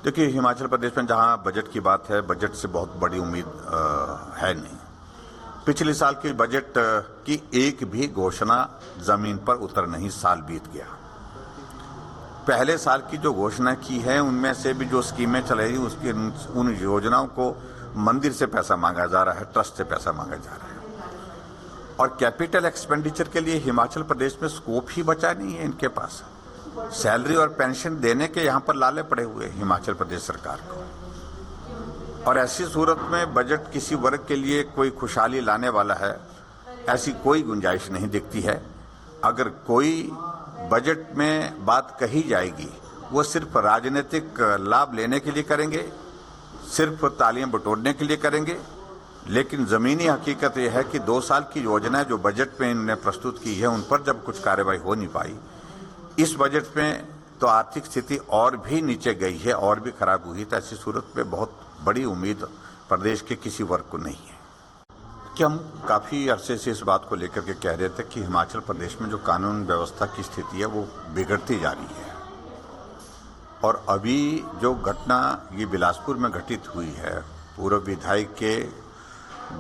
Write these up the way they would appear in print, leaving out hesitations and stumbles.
देखिए, हिमाचल प्रदेश में जहां बजट की बात है, बजट से बहुत बड़ी उम्मीद है नहीं। पिछले साल के बजट की एक भी घोषणा जमीन पर उतर नहीं, साल बीत गया। पहले साल की जो घोषणा की है उनमें से भी जो स्कीमें चलाई उसकी उन योजनाओं को मंदिर से पैसा मांगा जा रहा है, ट्रस्ट से पैसा मांगा जा रहा है। और कैपिटल एक्सपेंडिचर के लिए हिमाचल प्रदेश में स्कोप ही बचा नहीं है इनके पास। सैलरी और पेंशन देने के यहाँ पर लाले पड़े हुए हिमाचल प्रदेश सरकार को। और ऐसी सूरत में बजट किसी वर्ग के लिए कोई खुशहाली लाने वाला है, ऐसी कोई गुंजाइश नहीं दिखती है। अगर कोई बजट में बात कही जाएगी वो सिर्फ राजनीतिक लाभ लेने के लिए करेंगे, सिर्फ तालियां बटोरने के लिए करेंगे। लेकिन जमीनी हकीकत यह है कि 2 साल की योजना जो बजट में इन्होंने प्रस्तुत की है उन पर जब कुछ कार्रवाई हो नहीं पाई, इस बजट में तो आर्थिक स्थिति और भी नीचे गई है और भी खराब हुई। तो ऐसी सूरत में बहुत बड़ी उम्मीद प्रदेश के किसी वर्ग को नहीं है। कि हम काफ़ी अरसे से इस बात को लेकर के कह रहे थे कि हिमाचल प्रदेश में जो कानून व्यवस्था की स्थिति है वो बिगड़ती जा रही है। और अभी जो घटना ये बिलासपुर में घटित हुई है, पूर्व विधायक के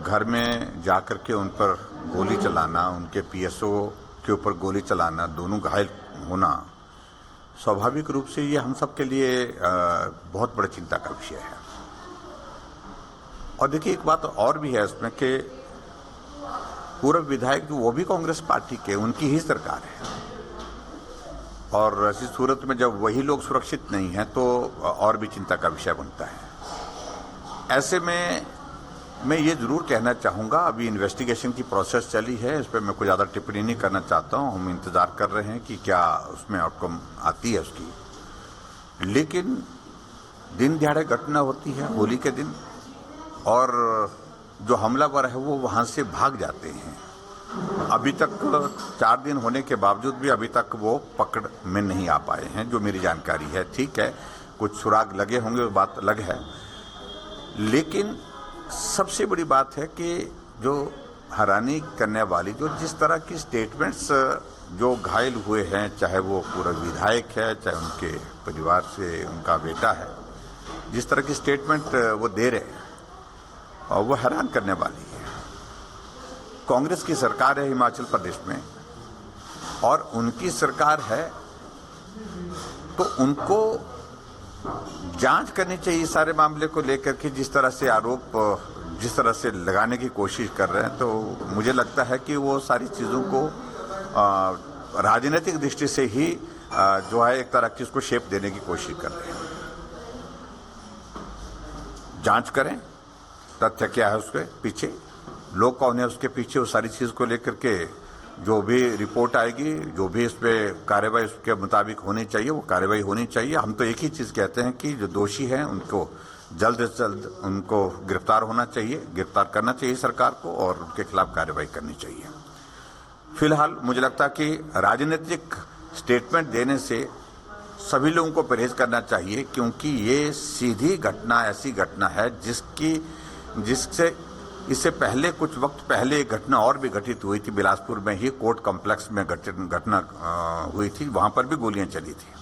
घर में जाकर के उन पर गोली चलाना, उनके पीएसओ के ऊपर गोली चलाना, दोनों घायल होना, स्वाभाविक रूप से ये हम सब के लिए बहुत बड़ी चिंता का विषय है। और देखिए, एक बात और भी है इसमें कि पूर्व विधायक जो वो भी कांग्रेस पार्टी के, उनकी ही सरकार है। और ऐसी सूरत में जब वही लोग सुरक्षित नहीं हैं तो और भी चिंता का विषय बनता है। ऐसे में मैं ये जरूर कहना चाहूँगा, अभी इन्वेस्टिगेशन की प्रोसेस चली है, इस पर मैं कोई ज़्यादा टिप्पणी नहीं करना चाहता हूँ। हम इंतज़ार कर रहे हैं कि क्या उसमें आउटकम आती है उसकी। लेकिन दिन दिहाड़े घटना होती है होली के दिन, और जो हमलावर है वो वहाँ से भाग जाते हैं। अभी तक 4 दिन होने के बावजूद भी अभी तक वो पकड़ में नहीं आ पाए हैं, जो मेरी जानकारी है। ठीक है, कुछ सुराग लगे होंगे, वो बात अलग है। लेकिन सबसे बड़ी बात है कि जो हैरानी करने वाली, जो जिस तरह की स्टेटमेंट्स जो घायल हुए हैं, चाहे वो पूर्व विधायक है, चाहे उनके परिवार से उनका बेटा है, जिस तरह की स्टेटमेंट वो दे रहे हैं और वो हैरान करने वाली है। कांग्रेस की सरकार है हिमाचल प्रदेश में और उनकी सरकार है तो उनको जांच करनी चाहिए सारे मामले को लेकर के। जिस तरह से आरोप जिस तरह से लगाने की कोशिश कर रहे हैं, तो मुझे लगता है कि वो सारी चीज़ों को राजनीतिक दृष्टि से ही जो है एक तरह की उसको शेप देने की कोशिश कर रहे हैं। जांच करें, तथ्य क्या है उसके पीछे, लोग कौन है उसके पीछे, उस सारी चीज़ को लेकर के जो भी रिपोर्ट आएगी, जो भी इस पर कार्रवाई उसके मुताबिक होनी चाहिए, वो कार्रवाई होनी चाहिए। हम तो एक ही चीज़ कहते हैं कि जो दोषी हैं उनको जल्द से जल्द उनको गिरफ्तार होना चाहिए, गिरफ्तार करना चाहिए सरकार को, और उनके खिलाफ कार्रवाई करनी चाहिए। फिलहाल मुझे लगता है कि राजनीतिक स्टेटमेंट देने से सभी लोगों को परहेज करना चाहिए, क्योंकि ये सीधी घटना ऐसी घटना है जिससे इससे पहले कुछ वक्त पहले एक घटना और भी घटित हुई थी बिलासपुर में ही, कोर्ट कॉम्प्लेक्स में घटना हुई थी, वहाँ पर भी गोलियां चली थी।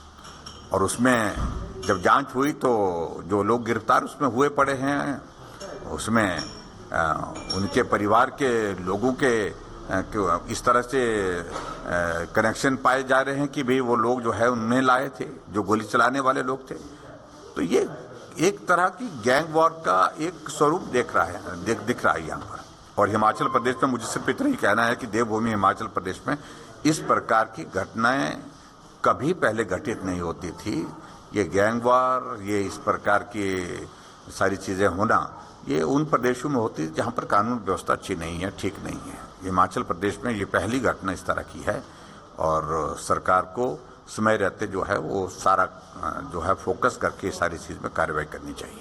और उसमें जब जांच हुई तो जो लोग गिरफ्तार उसमें हुए पड़े हैं, उसमें उनके परिवार के लोगों के इस तरह से कनेक्शन पाए जा रहे हैं कि भाई वो लोग जो है उन्हें लाए थे, जो गोली चलाने वाले लोग थे। तो ये एक तरह की गैंग वॉर का एक स्वरूप दिख रहा है यहाँ पर। और हिमाचल प्रदेश में मुझे सिर्फ इतना ही कहना है कि देवभूमि हिमाचल प्रदेश में इस प्रकार की घटनाएं कभी पहले घटित नहीं होती थी। ये गैंग वॉर, ये इस प्रकार की सारी चीज़ें होना, ये उन प्रदेशों में होती है जहाँ पर कानून व्यवस्था अच्छी नहीं है, ठीक नहीं है। हिमाचल प्रदेश में ये पहली घटना इस तरह की है और सरकार को समय रहते जो है वो सारा जो है फोकस करके सारी चीज़ में कार्रवाई करनी चाहिए।